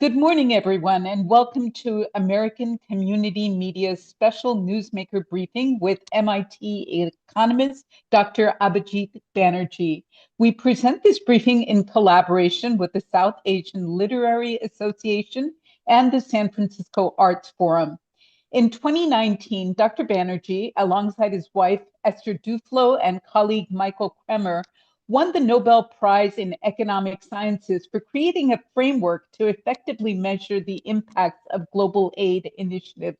Good morning, everyone, and welcome to American Community Media's special newsmaker briefing with MIT economist Dr. Abhijit Banerjee. We present this briefing in collaboration with the South Asian Literary Association and the San Francisco Arts Forum. In 2019, Dr. Banerjee, alongside his wife Esther Duflo and colleague Michael Kremer, won the Nobel Prize in Economic Sciences for creating a framework to effectively measure the impacts of global aid initiatives.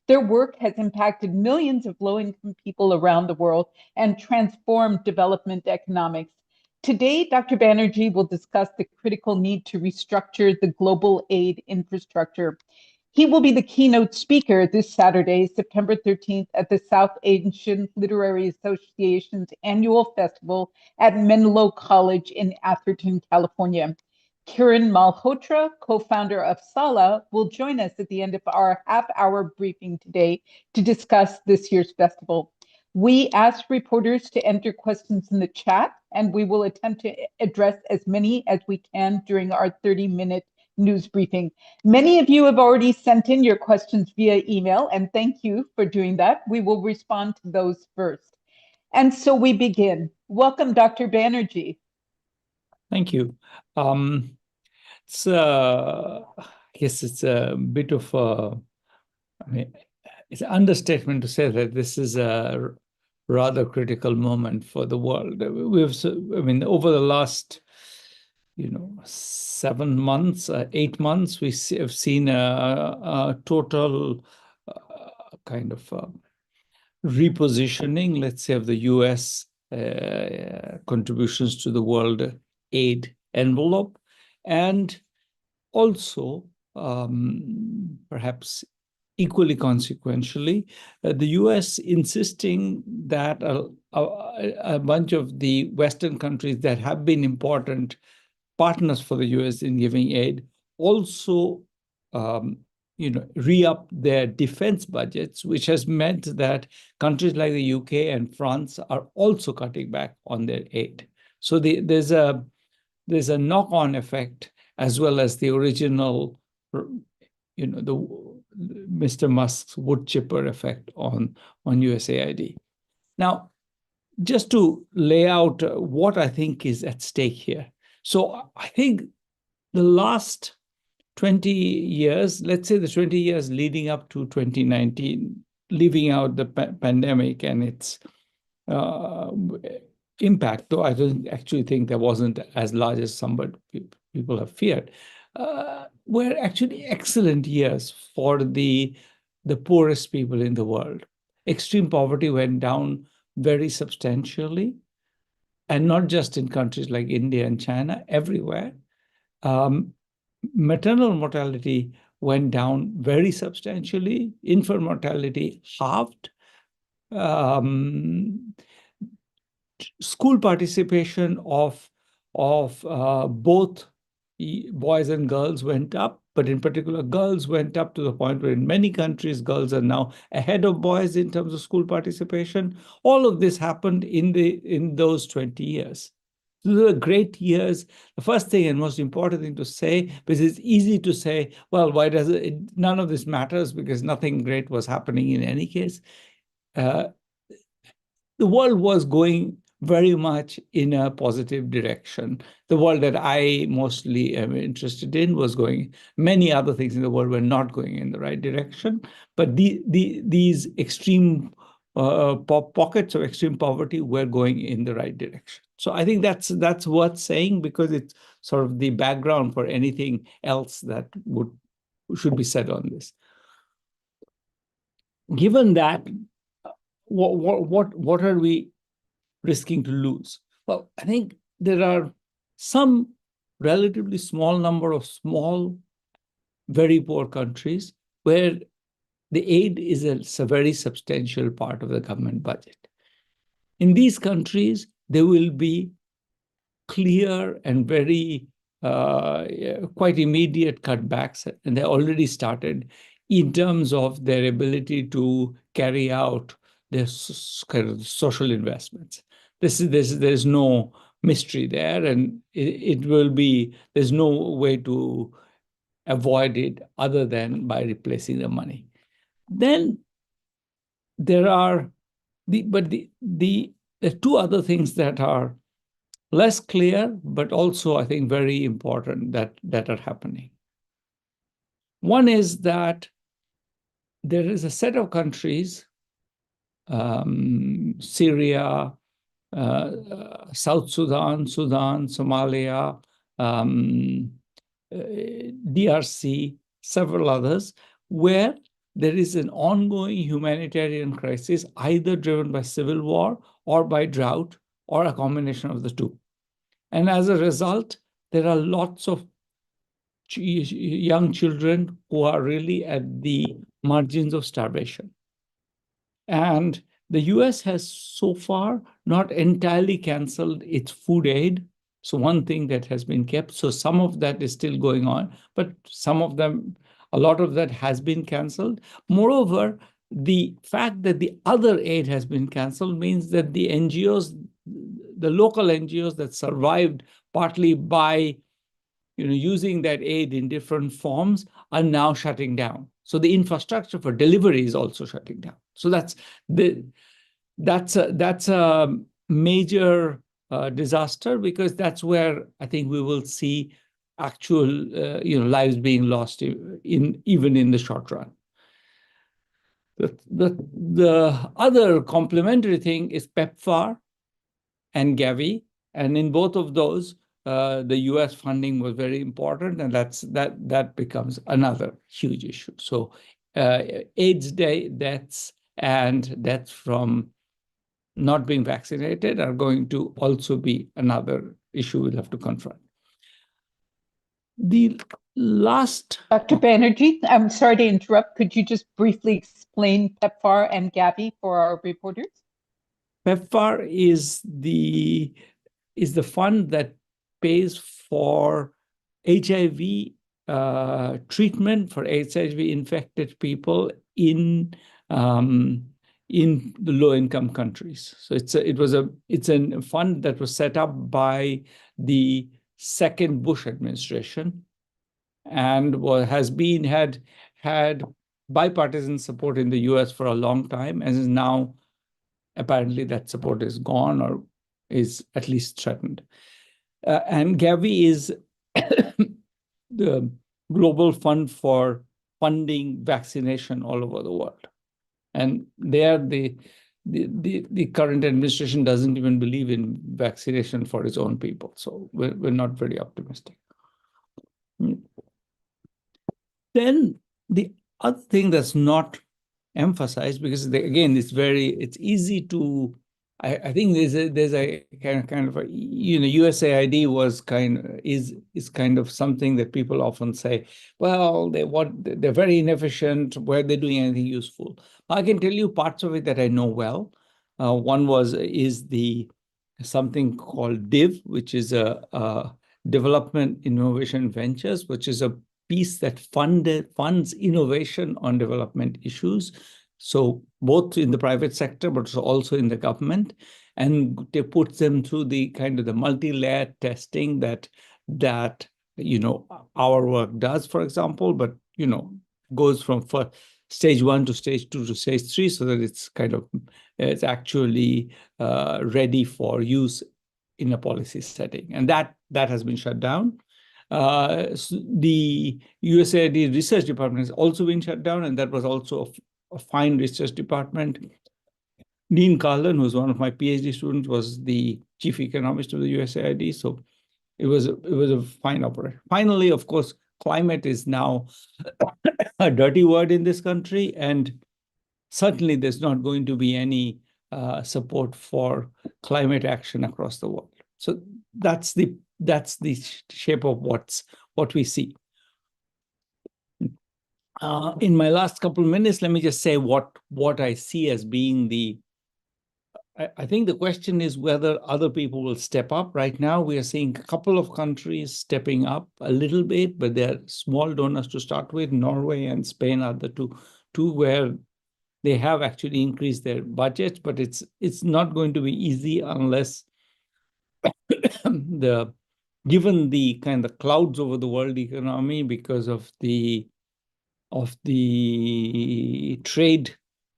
Their work has impacted millions of low-income people around the world and transformed development economics. Today, Dr. Banerjee will discuss the critical need to restructure the global aid infrastructure. He will be the keynote speaker this Saturday, September 13th, at the South Asian Literary Association's annual festival at Menlo College in Atherton, California. Kiran Malhotra, co-founder of Sala, will join us at the end of our half-hour briefing today to discuss this year's festival. We asked reporters to enter questions in the chat, and we will attempt to address as many as we can during our 30-minute news briefing. Many of you have already sent in your questions via email, and thank you for doing that. We will respond to those first. And so we begin. Welcome, Dr. Banerjee. Thank you. I guess it's a bit of it's an understatement to say that this is a rather critical moment for the world. Over the last 7 months, 8 months, we have seen a total kind of repositioning, let's say, of the US contributions to the world aid envelope, and also perhaps equally consequentially, the US insisting that a bunch of the Western countries that have been important partners for the US in giving aid also re-up their defense budgets, which has meant that countries like the UK and France are also cutting back on their aid. So there's a knock-on effect, as well as the original, the Mr. Musk's wood chipper effect on USAID. Now, just to lay out what I think is at stake here. So I think the last 20 years, let's say the 20 years leading up to 2019, leaving out the pandemic and its impact, though I don't actually think there wasn't as large as some people have feared, were actually excellent years for the poorest people in the world. Extreme poverty went down very substantially, and not just in countries like India and China, everywhere. Maternal mortality went down very substantially. Infant mortality halved. School participation of both boys and girls went up, but in particular, girls went up to the point where in many countries, girls are now ahead of boys in terms of school participation. All of this happened in those 20 years. Those were great years. The first thing and most important thing to say, because it's easy to say, well, why does it? None of this matters because nothing great was happening in any case. The world was going very much in a positive direction. The world that I mostly am interested in was going, many other things in the world were not going in the right direction, but these extreme pockets of extreme poverty were going in the right direction. So I think that's worth saying, because it's sort of the background for anything else that should be said on this. Given that, what are we risking to lose? Well, I think there are some relatively small number of small, very poor countries where the aid is a very substantial part of the government budget. In these countries, there will be clear and very quite immediate cutbacks, and they already started in terms of their ability to carry out their kind of social investments. There's no mystery there, and it will be, there's no way to avoided other than by replacing the money. Then there are there are two other things that are less clear, but also I think very important that are happening. One is that there is a set of countries, Syria, South Sudan, Somalia, DRC, several others, where there is an ongoing humanitarian crisis, either driven by civil war or by drought or a combination of the two. And as a result, there are lots of young children who are really at the margins of starvation. And the US has so far not entirely canceled its food aid. So one thing that has been kept, so some of that is still going on, but a lot of that has been canceled. Moreover, the fact that the other aid has been canceled means that the NGOs, the local NGOs that survived partly by using that aid in different forms are now shutting down. So the infrastructure for delivery is also shutting down. So that's a major disaster, because that's where I think we will see actual lives being lost even in the short run. The other complementary thing is PEPFAR and Gavi, and in both of those, the U.S. funding was very important, and that becomes another huge issue. So AIDS deaths and deaths from not being vaccinated are going to also be another issue we'll have to confront. The last... Dr. Banerjee, I'm sorry to interrupt. Could you just briefly explain PEPFAR and Gavi for our reporters? PEPFAR is the fund that pays for HIV treatment for HIV-infected people in the low-income countries. So it's a fund that was set up by the second Bush administration, and had bipartisan support in the US for a long time, and is now apparently that support is gone or is at least threatened. And Gavi is the global fund for funding vaccination all over the world. And there, the current administration doesn't even believe in vaccination for its own people. So we're not very optimistic. Then the other thing that's not emphasized, because again, it's easy to, I think there's a kind of a, USAID is kind of something that people often say, well, they're very inefficient. Were they doing anything useful? I can tell you parts of it that I know well. One is something called DIV, which is a Development Innovation Ventures, which is a piece that funds innovation on development issues. So both in the private sector, but also in the government, and they put them through the kind of the multi-layer testing that our work does, for example, but goes from stage 1 to stage 2 to stage 3, so that it's actually ready for use in a policy setting, and that has been shut down. The USAID research department has also been shut down, and that was also a fine research department. Dean Carlin, who was one of my PhD students, was the chief economist of the USAID. So it was a fine operation. Finally, of course, climate is now a dirty word in this country, and certainly there's not going to be any support for climate action across the world. So that's the shape of what we see. In my last couple of minutes, let me just say what I see as being I think the question is whether other people will step up. Right now, we are seeing a couple of countries stepping up a little bit, but they're small donors to start with. Norway and Spain are the two where they have actually increased their budgets, but it's not going to be easy unless the given the kind of clouds over the world economy because of the trade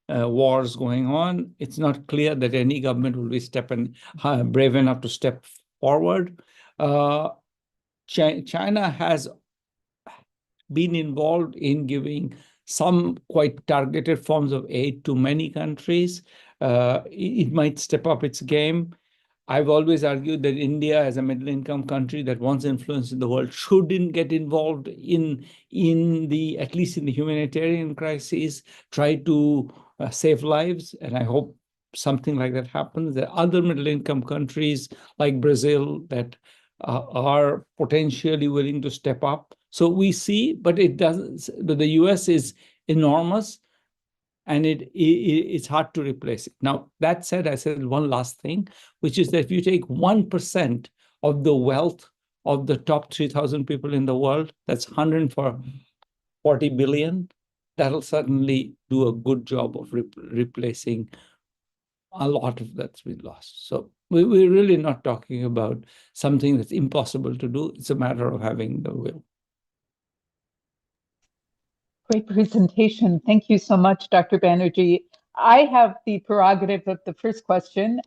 wars going on, it's not clear that any government will be brave enough to step forward. China has been involved in giving some quite targeted forms of aid to many countries. It might step up its game. I've always argued that India, as a middle-income country that wants influence in the world, shouldn't get involved in the, at least in the humanitarian crises, try to save lives. And I hope something like that happens. There are other middle-income countries like Brazil that are potentially willing to step up. So we see, but it doesn't. But the US is enormous, and it's hard to replace it. Now, that said, I said one last thing, which is that if you take 1% of the wealth of the top 3,000 people in the world, that's 140 billion, that'll certainly do a good job of replacing a lot of that's been lost. So we're really not talking about something that's impossible to do. It's a matter of having the will. Great presentation. Thank you so much, Dr. Banerjee. I have the prerogative of the first question.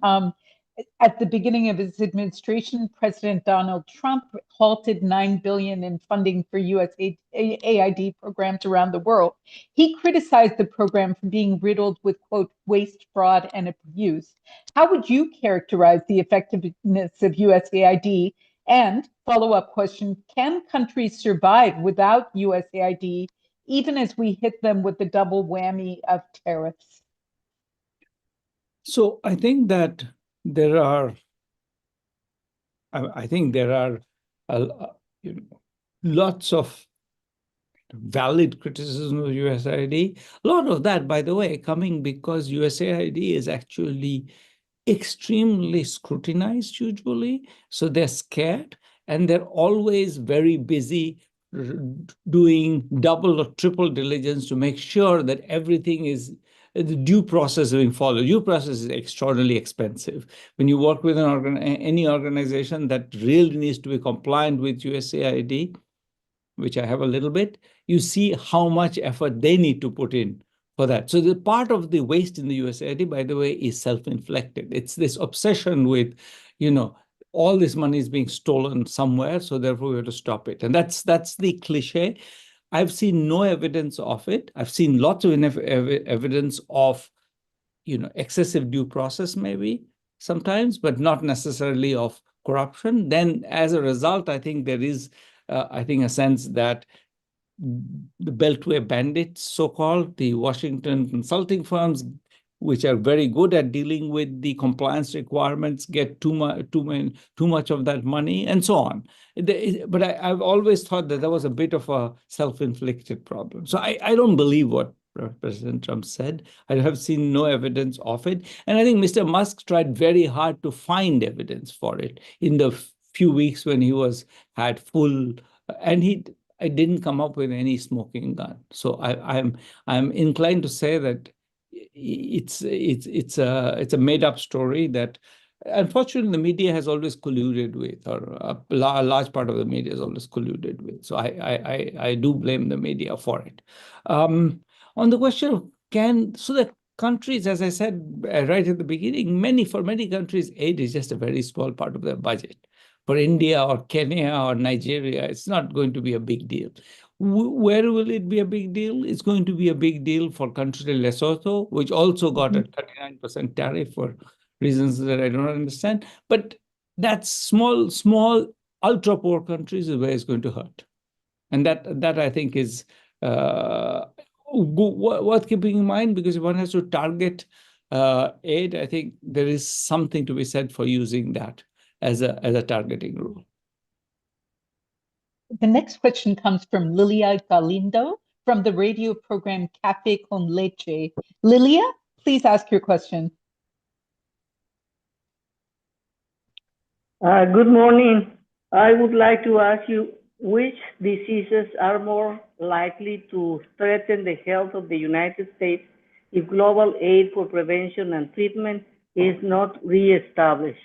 At the beginning of his administration, President Donald Trump halted $9 billion in funding for USAID programs around the world. He criticized the program for being riddled with, quote, waste, fraud, and abuse. How would you characterize the effectiveness of USAID? And follow-up question, can countries survive without USAID, even as we hit them with the double whammy of tariffs? So I think that there are lots of valid criticism of USAID. A lot of that, by the way, coming because USAID is actually extremely scrutinized usually. So they're scared, and they're always very busy doing double or triple diligence to make sure that everything is the due process being followed. Due process is extraordinarily expensive. When you work with any organization that really needs to be compliant with USAID, which I have a little bit, you see how much effort they need to put in for that. So the part of the waste in the USAID, by the way, is self-inflicted. It's this obsession with, all this money is being stolen somewhere, so therefore we have to stop it. And that's the cliche. I've seen no evidence of it. I've seen lots of evidence of, excessive due process maybe sometimes, but not necessarily of corruption. Then as a result, I think there is, a sense that the Beltway bandits, so-called, the Washington consulting firms, which are very good at dealing with the compliance requirements, get too much of that money, and so on. But I've always thought that was a bit of a self-inflicted problem. So I don't believe what President Trump said. I have seen no evidence of it. And I think Mr. Musk tried very hard to find evidence for it in the few weeks when he had full, and I didn't come up with any smoking gun. So I'm inclined to say that it's a made up story that unfortunately the media has always colluded with, or a large part of the media has always colluded with. So I do blame the media for it. On the question of the countries, as I said right at the beginning, for many countries, aid is just a very small part of their budget. For India or Kenya or Nigeria, it's not going to be a big deal. Where will it be a big deal? It's going to be a big deal for countries like Lesotho, which also got a 39% tariff for reasons that I don't understand. But that's small, ultra-poor countries is where it's going to hurt. And that I think is worth keeping in mind, because if one has to target aid, I think there is something to be said for using that as a targeting rule. The next question comes from Lilia Galindo from the radio program Café con Leche. Lilia, please ask your question. Good morning. I would like to ask you, which diseases are more likely to threaten the health of the United States if global aid for prevention and treatment is not reestablished?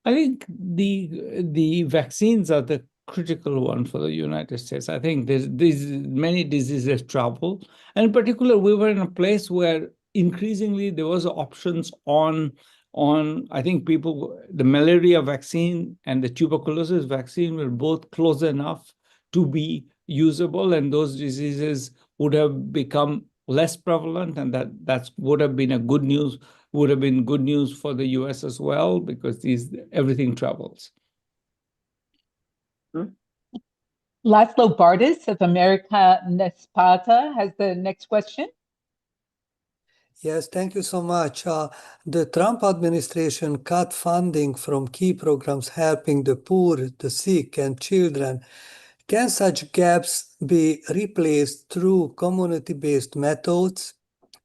I think the vaccines are the critical one for the United States. I think there's many diseases travel, and in particular, we were in a place where increasingly there was options on I think the malaria vaccine and the tuberculosis vaccine were both close enough to be usable, and those diseases would have become less prevalent, and that would have been good news for the US as well, because everything travels. Laszlo Bardis of America Nespata has the next question. Yes, thank you so much. The Trump administration cut funding from key programs helping the poor, the sick, and children. Can such gaps be replaced through community-based methods?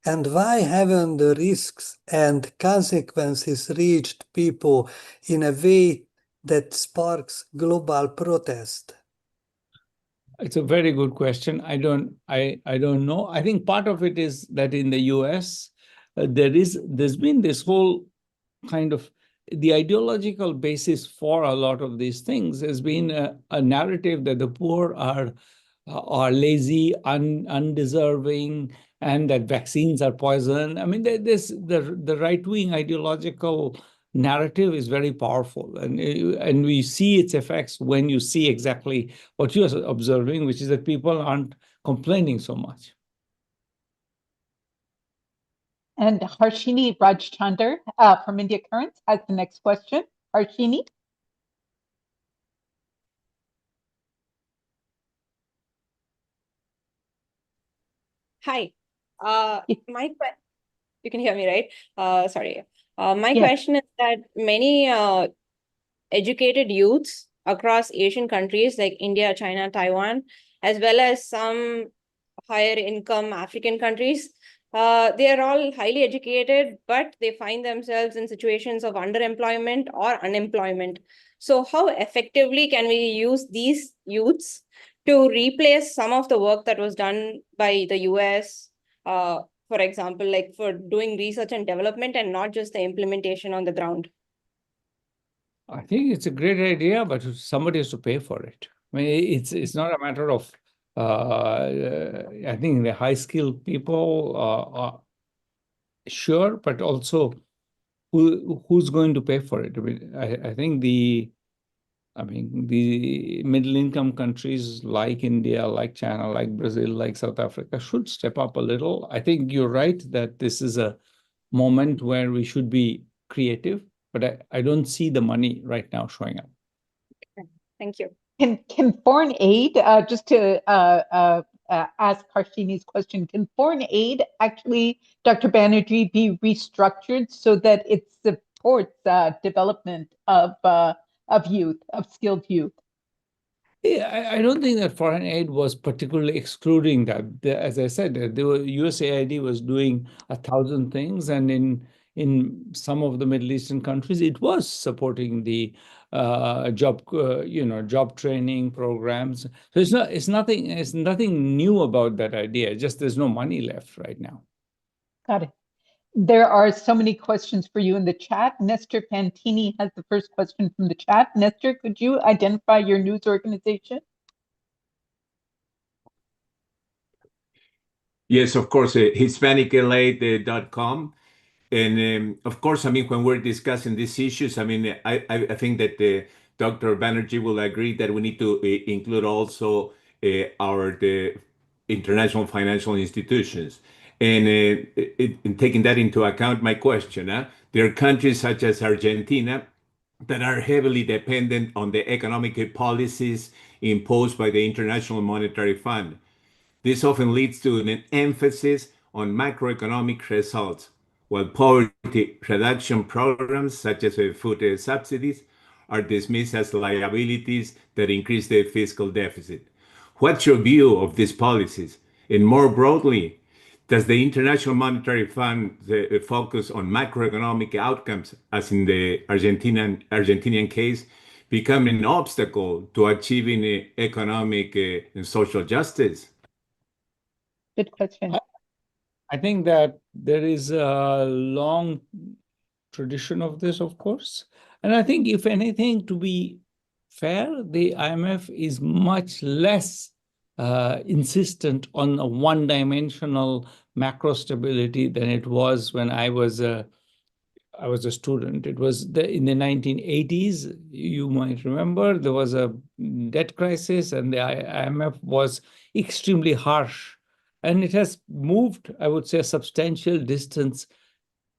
And why haven't the risks and consequences reached people in a way that sparks global protest? It's a very good question. I don't know. I think part of it is that in the US, there's been this whole kind of the ideological basis for a lot of these things has been a narrative that the poor are lazy, undeserving, and that vaccines are poison. I mean, the right-wing ideological narrative is very powerful, and we see its effects when you see exactly what you're observing, which is that people aren't complaining so much. And Harshini Rajchandar from India Currents has the next question. Harshini? Hi. You can hear me, right? Sorry. My Yes. question is that many educated youths across Asian countries like India, China, Taiwan, as well as some higher income African countries, they are all highly educated, but they find themselves in situations of underemployment or unemployment. So how effectively can we use these youths to replace some of the work that was done by the US, for example, like for doing research and development and not just the implementation on the ground? I think it's a great idea, but somebody has to pay for it. I mean, it's not a matter of, I think the high-skilled people are sure, but also who's going to pay for it? I mean, I think the middle-income countries like India, like China, like Brazil, like South Africa should step up a little. I think you're right that this is a moment where we should be creative, but I don't see the money right now showing up. Okay. Thank you. Can foreign aid, just to ask Harshini's question, can foreign aid actually, Dr. Banerjee, be restructured so that it supports development of youth, of skilled youth? Yeah, I don't think that foreign aid was particularly excluding that. As I said, USAID was doing 1,000 things, and in some of the Middle Eastern countries, it was supporting the job training programs. So it's nothing new about that idea. Just there's no money left right now. Got it. There are so many questions for you in the chat. Nestor Pantini has the first question from the chat. Nestor, could you identify your news organization? Yes, of course, HispanicLA.com. And of course, I mean, when we're discussing these issues, I mean, I think that Dr. Banerjee will agree that we need to include also the international financial institutions. And in taking that into account, my question, there are countries such as Argentina that are heavily dependent on the economic policies imposed by the International Monetary Fund. This often leads to an emphasis on macroeconomic results, while poverty reduction programs such as food subsidies are dismissed as liabilities that increase the fiscal deficit. What's your view of these policies? And more broadly, does the International Monetary Fund focus on macroeconomic outcomes, as in the Argentinian case, become an obstacle to achieving economic and social justice? Good question. I think that there is a long tradition of this, of course. And I think, if anything, to be fair, the IMF is much less insistent on a one-dimensional macro stability than it was when I was a student. It was in the 1980s, you might remember, there was a debt crisis and the IMF was extremely harsh. And it has moved, I would say, a substantial distance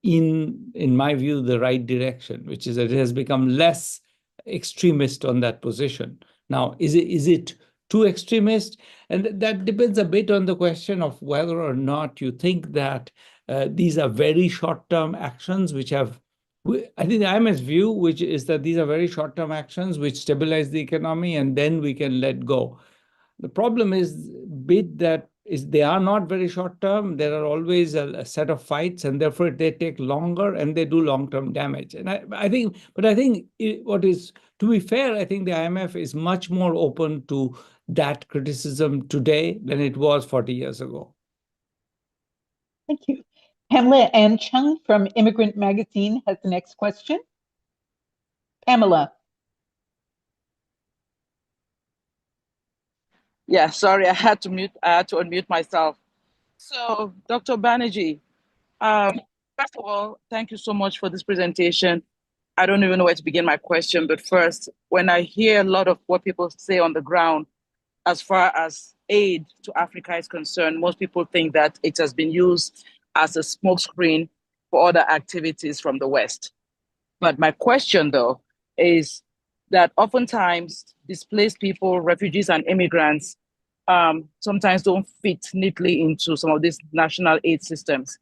in my view, the right direction, which is that it has become less extremist on that position. Now, is it too extremist? And that depends a bit on the question of whether or not you think that these are very short-term actions which have, I think the IMF's view, which is that these are very short-term actions which stabilize the economy and then we can let go. The problem is that they are not very short term. There are always a set of fights, and therefore they take longer and they do long term damage. And I think, what is, to be fair, I think the IMF is much more open to that criticism today than it was 40 years ago. Thank you. Pamela Anchung from Immigrant Magazine has the next question. Pamela. Yeah, sorry, I had to unmute myself. So, Dr. Banerjee, first of all, thank you so much for this presentation. I don't even know where to begin my question, but first, when I hear a lot of what people say on the ground, as far as aid to Africa is concerned, most people think that it has been used as a smokescreen for other activities from the West. But my question, though, is that oftentimes displaced people, refugees, and immigrants sometimes don't fit neatly into some of these national aid systems.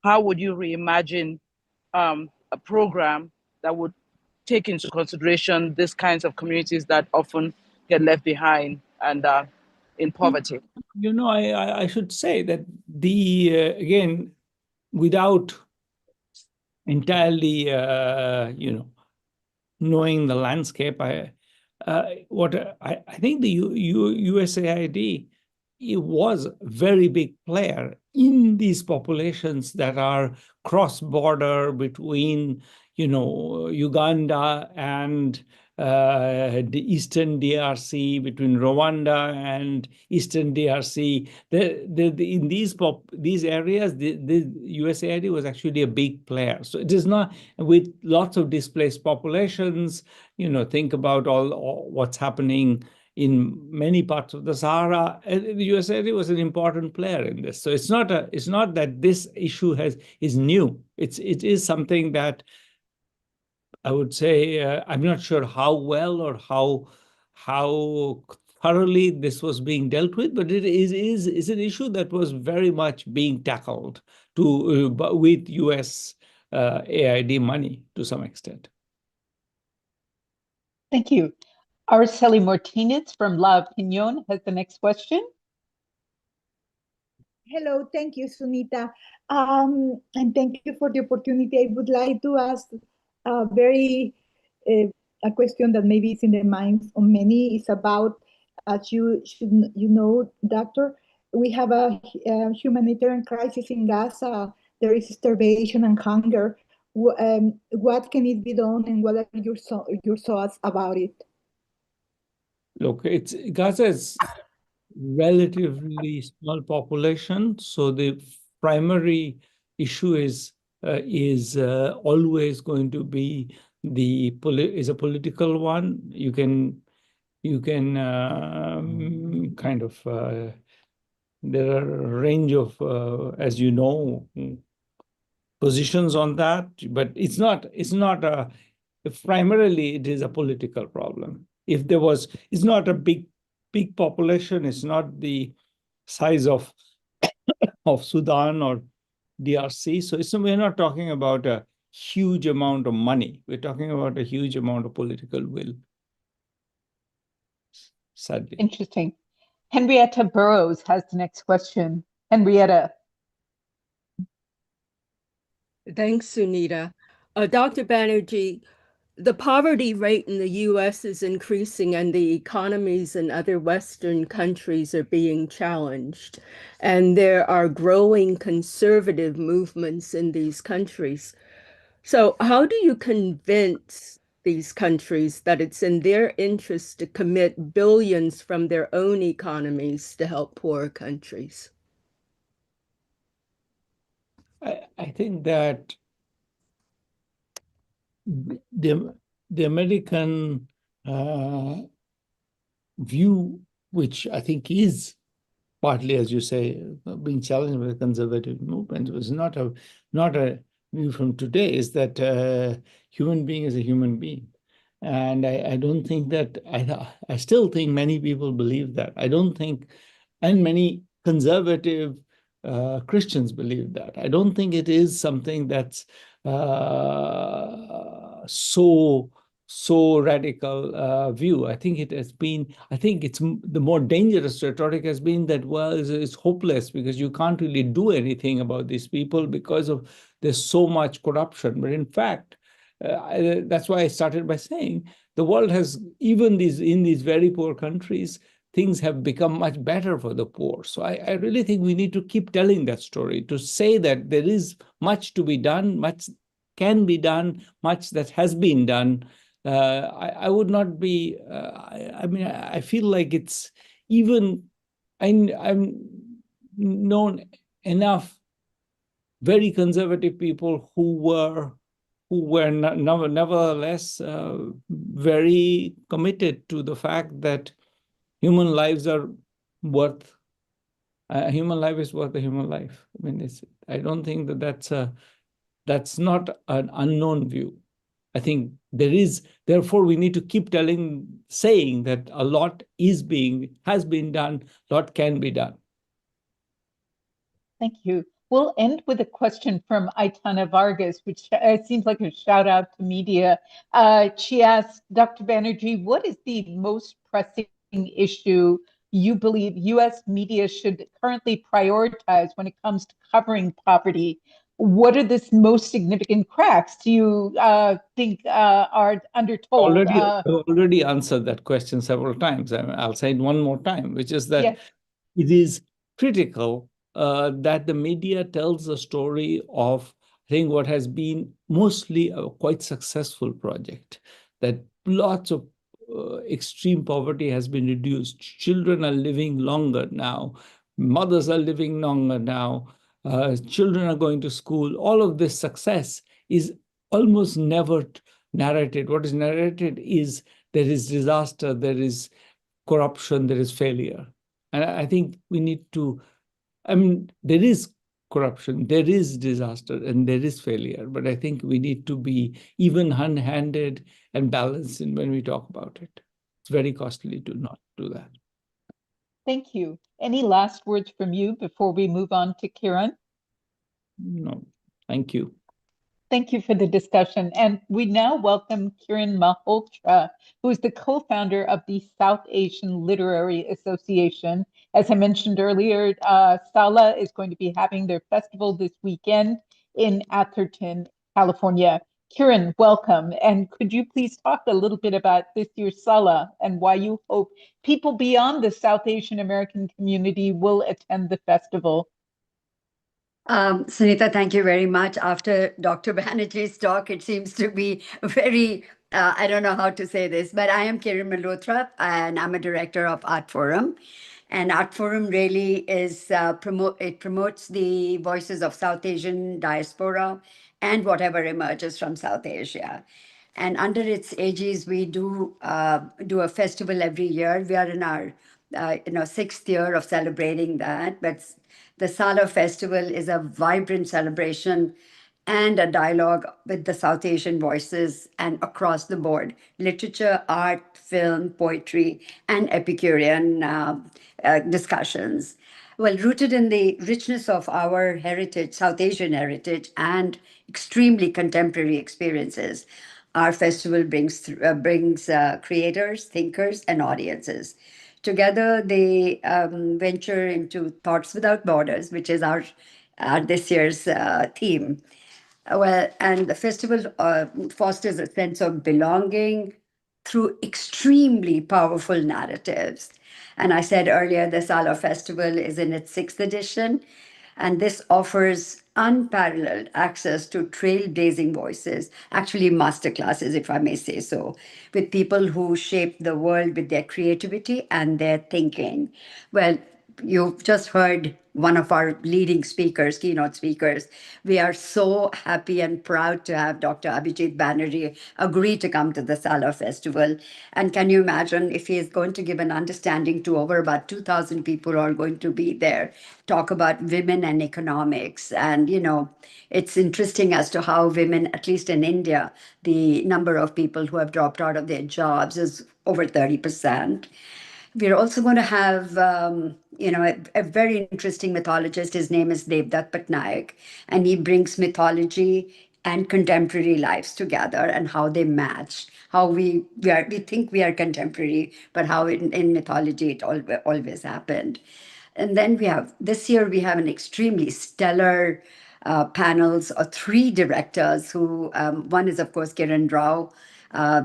How would you reimagine a program that would take into consideration these kinds of communities that often get left behind and in poverty? You know, I should say that again, without entirely, knowing the landscape, I think the USAID, it was a very big player in these populations that are cross-border between, Uganda and the Eastern DRC, between Rwanda and Eastern DRC. In these areas, the USAID was actually a big player. So it is not, with lots of displaced populations, think about all what's happening in many parts of the Sahara. The USAID was an important player in this. So it's not that this issue is new. It is something that I would say, I'm not sure how well or how thoroughly this was being dealt with, but it is an issue that was very much being tackled with US AID money to some extent. Thank you. Araceli Martinez from La Opinion has the next question. Hello, thank you, Sunita. And thank you for the opportunity. I would like to ask a question that maybe is in the minds of many. Is about, as you know, Doctor, we have a humanitarian crisis in Gaza. There is starvation and hunger. What can it be done, and what are your thoughts about it? Look, Gaza is relatively small population, so the primary issue is always going to be a political one. You can kind of there are a range of as you know, positions on that, but it's not primarily it is a political problem. It's not a big population. It's not the size of Sudan or DRC. So we're not talking about a huge amount of money. We're talking about a huge amount of political will. Sadly. Interesting. Henrietta Burrows has the next question. Henrietta. Thanks, Sunita. Dr. Banerjee, the poverty rate in the U.S. is increasing and the economies in other Western countries are being challenged. And there are growing conservative movements in these countries. So how do you convince these countries that it's in their interest to commit billions from their own economies to help poorer countries? I think that the American view, which I think is partly, as you say, being challenged by the conservative movement, was not a view from today, is that human being is a human being. And I don't think that, I still think many people believe that. I don't think, and many conservative Christians believe that. I don't think it is something that's so radical view. I think it has been, I think it's the more dangerous rhetoric has been that, well, it's hopeless because you can't really do anything about these people because of there's so much corruption. But in fact, that's why I started by saying the world has, even in these very poor countries, things have become much better for the poor. So I really think we need to keep telling that story, to say that there is much to be done, much can be done, much that has been done. I would not be, I mean, I feel like it's even, I'm known enough very conservative people who were nevertheless very committed to the fact that human lives are worth, a human life is worth a human life. I mean, I don't think that that's not an unknown view. I think therefore we need to keep saying that a lot has been done, a lot can be done. Thank you. We'll end with a question from Aitana Vargas, which seems like a shout out to media. She asked, Dr. Banerjee, what is the most pressing issue you believe U.S. media should currently prioritize when it comes to covering poverty? What are the most significant cracks do you think are undertold? I've already answered that question several times. I'll say it one more time, which is that yes. It is critical that the media tells the story of, I think, what has been mostly a quite successful project, that lots of extreme poverty has been reduced. Children are living longer now. Mothers are living longer now. Children are going to school. All of this success is almost never narrated. What is narrated is there is disaster, there is corruption, there is failure. And I think we need to, I mean, there is corruption, there is disaster, and there is failure. But I think we need to be even-handed and balanced when we talk about it. It's very costly to not do that. Thank you. Any last words from you before we move on to Kiran? No, thank you. Thank you for the discussion. And we now welcome Kiran Malhotra, who is the co-founder of the South Asian Literary Association. As I mentioned earlier, SALA is going to be having their festival this weekend in Atherton, California. Kiran, welcome. And could you please talk a little bit about this year's SALA and why you hope people beyond the South Asian American community will attend the festival? Sunita, thank you very much. After Dr. Banerjee's talk, it seems to be very, I don't know how to say this, but I am Kiran Malhotra, and I'm a director of Art Forum. And Art Forum really is, it promotes the voices of South Asian diaspora and whatever emerges from South Asia. And under its aegis, we do a festival every year. We are in our 6th year of celebrating that, but the SALA Festival is a vibrant celebration and a dialogue with the South Asian voices and across the board: literature, art, film, poetry, and Epicurean discussions. Well, rooted in the richness of our heritage, South Asian heritage, and extremely contemporary experiences, our festival brings creators, thinkers, and audiences. Together, they venture into Thoughts Without Borders, which is our this year's theme. Well, and the festival fosters a sense of belonging through extremely powerful narratives. And I said earlier, the SALA Festival is in its 6th edition. And this offers unparalleled access to trailblazing voices, actually masterclasses, if I may say so, with people who shape the world with their creativity and their thinking. Well, you've just heard one of our leading speakers, keynote speakers. We are so happy and proud to have Dr. Abhijit Banerjee agree to come to the Salar Festival. And can you imagine if he is going to give an understanding to over about 2,000 people who are going to be there, talk about women and economics. And, it's interesting as to how women, at least in India, the number of people who have dropped out of their jobs is over 30%. We're also going to have, a very interesting mythologist. His name is Devdutt Patnaik, and he brings mythology and contemporary lives together and how they match, how we think we are contemporary, but how in mythology it always happened. And then this year we have an extremely stellar panels of three directors who, one is of course Kiran Rao.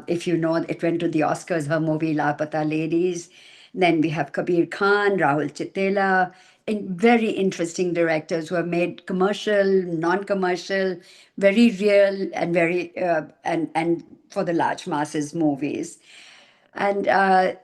If you know, it went to the Oscars, her movie Lapata Ladies. Then we have Kabir Khan, Rahul Chitela, and very interesting directors who have made commercial, non-commercial, very real and very and for the large masses movies. And I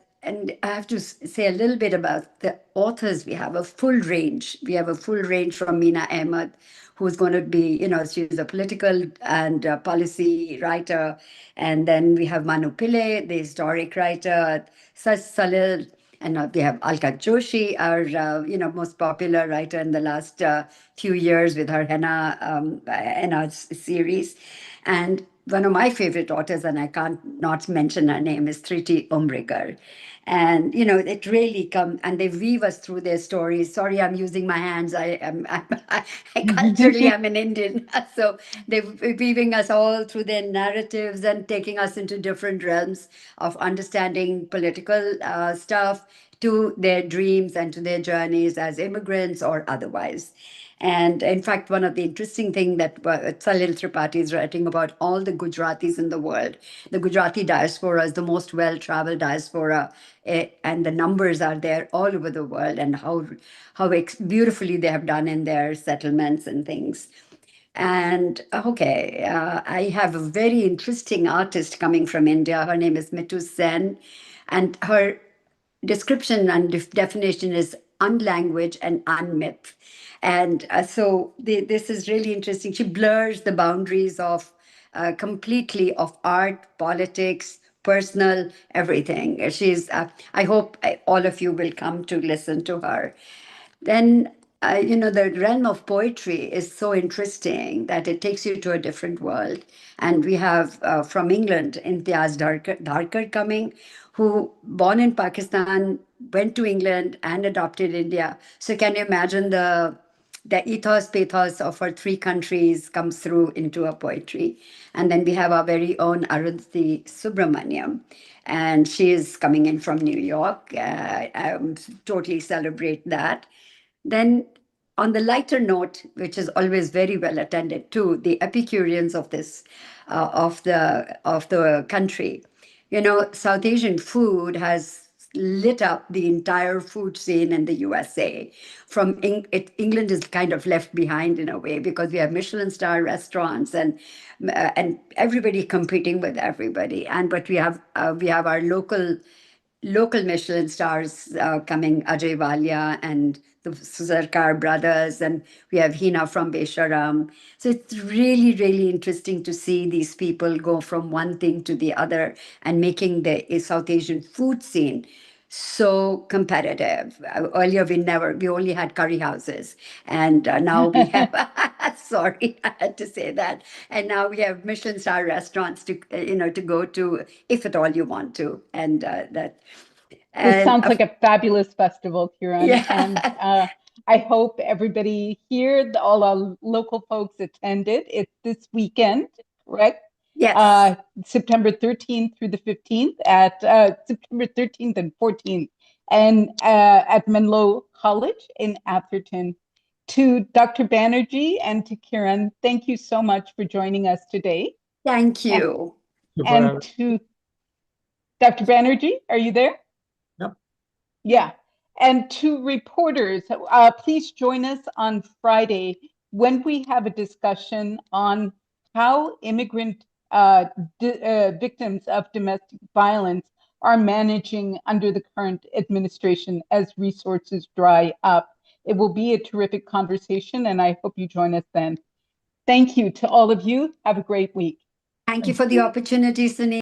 have to say a little bit about the authors. We have a full range. We have a full range from Meena Ahmed, who's going to be, she's a political and policy writer. And then we have Manu Pillai, the historic writer, Saj Salil, and we have Alka Joshi, our most popular writer in the last few years with her Henna series. And one of my favorite authors, and I can't not mention her name, is Thriti Umrigar. And, it really comes, and they weave us through their stories. Sorry, I'm using my hands. I culturally, I'm an Indian. So they're weaving us all through their narratives and taking us into different realms of understanding political stuff, to their dreams and to their journeys as immigrants or otherwise. And in fact, one of the interesting things that Salil Tripathi is writing about all the Gujaratis in the world. The Gujarati diaspora is the most well-traveled diaspora, and the numbers are there all over the world, and how beautifully they have done in their settlements and things. And I have a very interesting artist coming from India. Her name is Mitu Sen, and her description and definition is unlanguage and unmyth. And so this is really interesting. She blurs the boundaries of completely of art, politics, personal, everything. I hope all of you will come to listen to her. Then, the realm of poetry is so interesting that it takes you to a different world. And we have from England, Imtiaz Dharkar coming, who born in Pakistan, went to England and adopted India. So can you imagine the ethos, pathos of our three countries comes through into our poetry. And then we have our very own Arundhati Subramaniam. And she is coming in from New York. I totally celebrate that. Then, on the lighter note, which is always very well attended to, the Epicureans of this of the country. South Asian food has lit up the entire food scene in the USA. England is kind of left behind in a way because we have Michelin star restaurants and everybody competing with everybody. But we have our local Michelin stars coming, Ajay Walia and the Sarkar brothers, and we have Hina from Besharam. So it's really, really interesting to see these people go from one thing to the other and making the South Asian food scene so competitive. Earlier, we only had curry houses, and now we have, sorry, I had to say that. And now we have Michelin star restaurants to go to, if at all you want to. And This sounds like a fabulous festival, Kiran. Yeah. And I hope everybody here, all our local folks attended. It's this weekend, correct? Yes. September 13th through the 15th at September 13th and 14th, and at Menlo College in Atherton. To Dr. Banerjee and to Kiran, thank you so much for joining us today. Thank you. And to Dr. Banerjee, are you there? Yep. Yeah. And to reporters, please join us on Friday when we have a discussion on how immigrant victims of domestic violence are managing under the current administration as resources dry up. It will be a terrific conversation, and I hope you join us then. Thank you to all of you. Have a great week. Thank you for the opportunity, Sunita.